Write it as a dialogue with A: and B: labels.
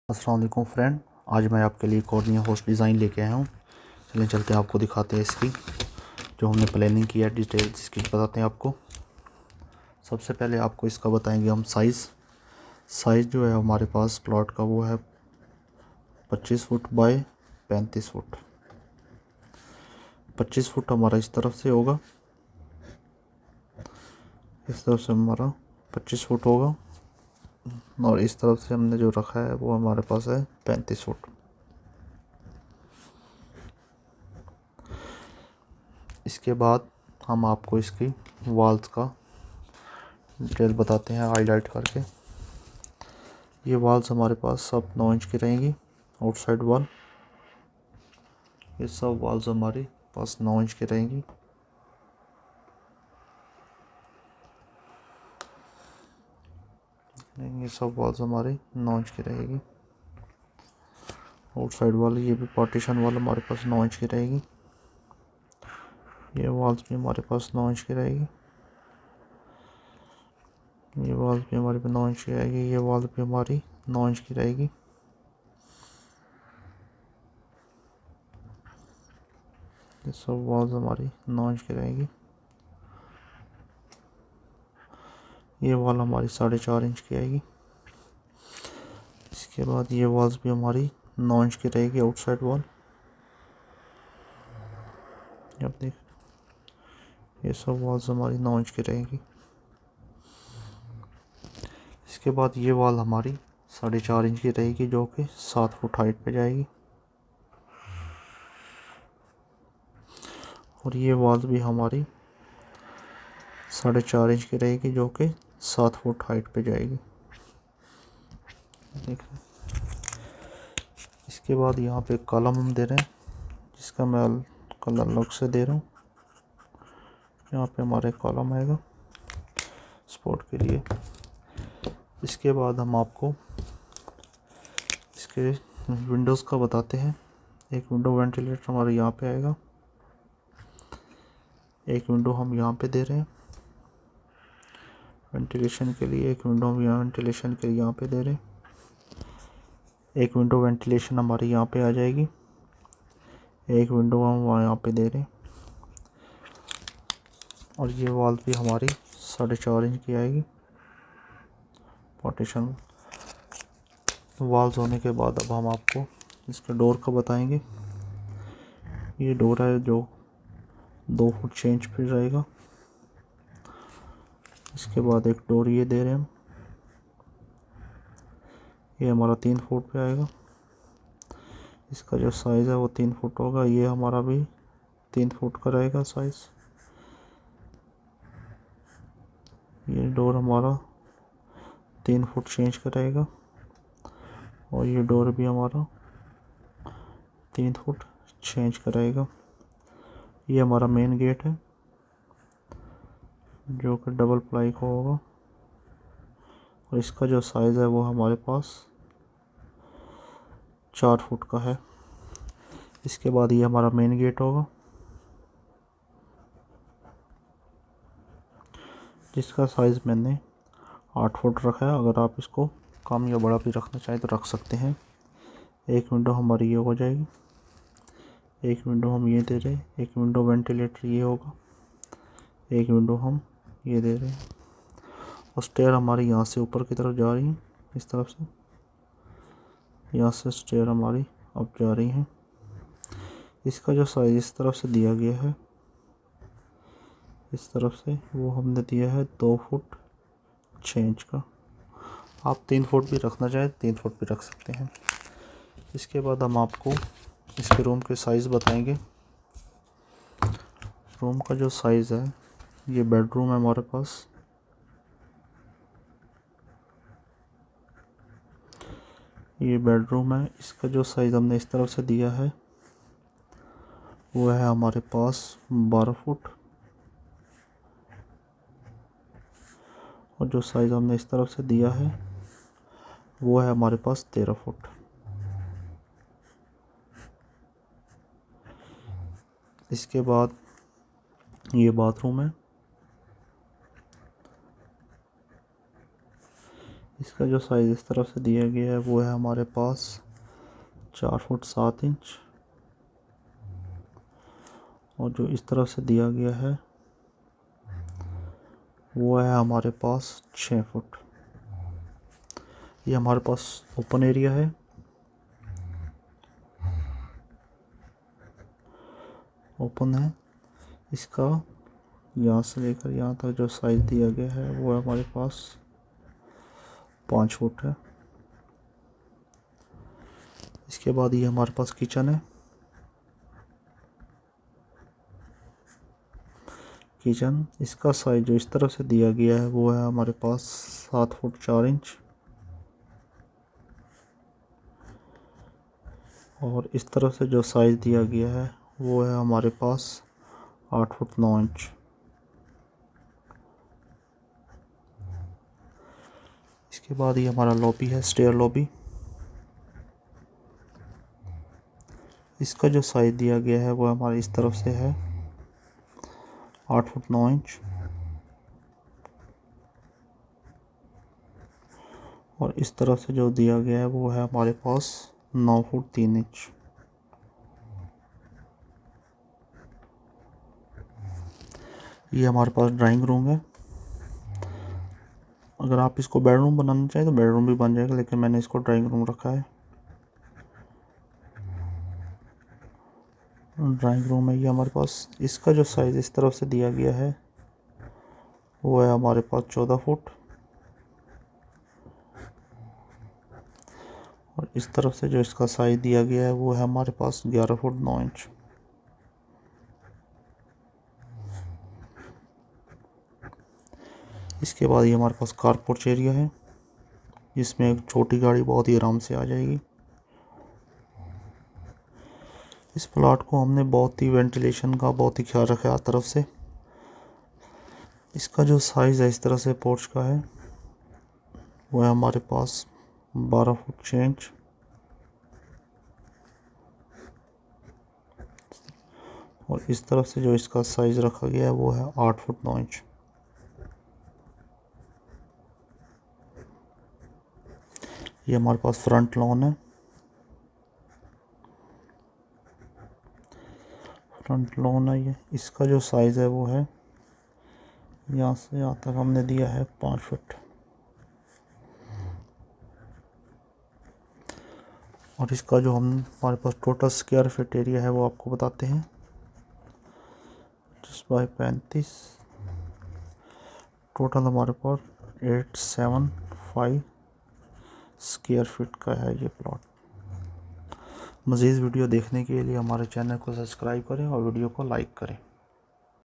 A: अस्सलाम वालेकुम फ्रेंड, आज मैं आपके लिए एक और नया हाउस डिज़ाइन लेके आया हूँ। चलें चलते हैं, आपको दिखाते हैं इसकी जो हमने प्लानिंग किया है। डिटेल इसकी बताते हैं आपको। सबसे पहले आपको इसका बताएंगे हम साइज़ जो है हमारे पास प्लॉट का वो है 25 फुट बाय 35 फुट। 25 फुट हमारा इस तरफ से होगा, इस तरफ से हमारा 25 फुट होगा और इस तरफ से हमने जो रखा है वो हमारे पास है 35 फुट। इसके बाद हम आपको इसकी वॉल्स का डिटेल बताते हैं हाईलाइट करके। ये वॉल्स हमारे पास सब 9 इंच की रहेंगी, आउटसाइड वॉल। ये सब वॉल्स हमारे पास 9 इंच की रहेंगी। ये सब वॉल्स हमारी 9 इंच की रहेगी। आउटसाइड वॉल, ये भी पार्टीशन वॉल हमारे पास 9 इंच की रहेगी। ये वॉल्स भी हमारे पास 9 इंच की रहेगी। ये वॉल्स भी हमारे पास 9 इंच की रहेगी। ये वॉल भी हमारी 9 इंच की रहेगी। ये सब वॉल्स हमारी 9 इंच की रहेगी। ये वॉल हमारी 4.5 इंच की आएगी। इसके बाद ये वॉल्स भी हमारी 9 इंच की रहेगी, आउटसाइड वॉल। आप देख, ये सब वॉल्स हमारी 9 इंच की रहेगी। इसके बाद ये वॉल हमारी 4.5 इंच की रहेगी जो कि 7 फुट हाइट पे जाएगी। और ये वॉल भी हमारी 4.5 इंच की रहेगी जो कि 7 फुट हाइट पे जाएगी। देख, इसके बाद यहाँ पे कॉलम हम दे रहे हैं जिसका मैं कलर अलग से दे रहा हूँ। यहाँ पे हमारे कॉलम आएगा सपोर्ट के लिए। इसके बाद हम आपको इसके विंडोज़ का बताते हैं। एक विंडो वेंटिलेटर हमारे यहाँ पे आएगा, एक विंडो हम यहाँ पे दे रहे हैं वेंटिलेशन के लिए, एक विंडो हम यहाँ वेंटिलेशन के लिए यहाँ पे दे रहे हैं। एक विंडो वेंटिलेशन हमारे यहाँ पे आ जाएगी, एक विंडो हम वहाँ यहाँ पे दे रहे हैं। और ये वॉल भी हमारी 4.5 इंच की आएगी। पार्टीशन वॉल्स होने के बाद अब हम आपको इसके डोर का बताएंगे। ये डोर है जो 2 फुट 6 इंच पे रहेगा। इसके बाद एक डोर ये दे रहे हैं हम, ये हमारा 3 फुट पे आएगा। इसका जो साइज़ है वो 3 फुट होगा। ये हमारा भी 3 फुट का रहेगा साइज़। ये डोर हमारा 3 फुट 6 इंच का रहेगा और ये डोर भी हमारा 3 फुट 6 इंच का रहेगा। ये हमारा मेन गेट है जो कि डबल प्लाई का होगा और इसका जो साइज़ है वो हमारे पास 4 फुट का है। इसके बाद ये हमारा मेन गेट होगा जिसका साइज़ मैंने 8 फुट रखा है। अगर आप इसको कम या बड़ा भी रखना चाहें तो रख सकते हैं। एक विंडो हमारी ये हो जाएगी, एक विंडो हम ये दे रहे हैं, एक विंडो वेंटिलेटर ये होगा, एक विंडो हम ये दे रहे हैं। और स्टेयर हमारी यहाँ से ऊपर की तरफ जा रही है, इस तरफ से यहाँ से स्टेयर हमारी अब जा रही हैं। इसका जो साइज़ इस तरफ से दिया गया है, इस तरफ से वो हमने दिया है 2 फुट 6 इंच का। आप 3 फुट भी रखना चाहें 3 फुट भी रख सकते हैं। इसके बाद हम आपको इसके रूम के साइज़ बताएंगे। रूम का जो साइज़ है, ये बेडरूम है हमारे पास। ये बेडरूम है। इसका जो साइज़ हमने इस तरफ से दिया है वो है हमारे पास 12 फुट और जो साइज़ हमने इस तरफ से दिया है वो है हमारे पास 13 फुट। इसके बाद ये बाथरूम है। इसका जो साइज़ इस तरफ से दिया गया है वो है हमारे पास 4 फुट 7 इंच, और जो इस तरफ से दिया गया है वो है हमारे पास 6 फुट। ये हमारे पास ओपन एरिया है। ओपन है। इसका यहाँ से लेकर यहाँ तक जो साइज़ दिया गया है वो है हमारे पास 5 फुट है। इसके बाद ये हमारे पास किचन है। किचन, इसका साइज़ जो इस तरफ से दिया गया है वो है हमारे पास 7 फुट 4 इंच, और इस तरफ से जो साइज़ दिया गया है वो है हमारे पास 8 फुट 9 इंच। इसके बाद ये हमारा लॉबी है, स्टेयर लॉबी। इसका जो साइज़ दिया गया है वो हमारे इस तरफ से है 8 फुट 9 इंच, और इस तरफ से जो दिया गया है वो है हमारे पास 9 फुट 3 इंच। ये हमारे पास ड्राइंग रूम है। अगर आप इसको बेडरूम बनाना चाहें तो बेडरूम भी बन जाएगा, लेकिन मैंने इसको ड्राइंग रूम रखा है। ड्राइंग रूम है ये हमारे पास। इसका जो साइज़ इस तरफ से दिया गया है वो है हमारे पास 14 फुट, और इस तरफ से जो इसका साइज़ दिया गया है वो है हमारे पास 11 फुट 9 इंच। इसके बाद ये हमारे पास कार पोर्च एरिया है, जिसमें एक छोटी गाड़ी बहुत ही आराम से आ जाएगी। इस प्लॉट को हमने बहुत ही वेंटिलेशन का बहुत ही ख्याल रखा है हर तरफ से। इसका जो साइज़ है इस तरह से पोर्च का है वो है हमारे पास 12 फुट 6 इंच, और इस तरफ से जो इसका साइज़ रखा गया है वो है 8 फुट 9 इंच। ये हमारे पास फ्रंट लॉन है। फ्रंट लॉन है ये। इसका जो साइज़ है वो है यहाँ से यहाँ तक हमने दिया है 5 फुट, और इसका जो हमारे पास टोटल स्क्वायर फीट एरिया है वो आपको बताते हैं। 25 टोटल हमारे पास 875 स्क्वायर फीट का है ये प्लॉट। मज़ीद वीडियो देखने के लिए हमारे चैनल को सब्सक्राइब करें और वीडियो को लाइक करें।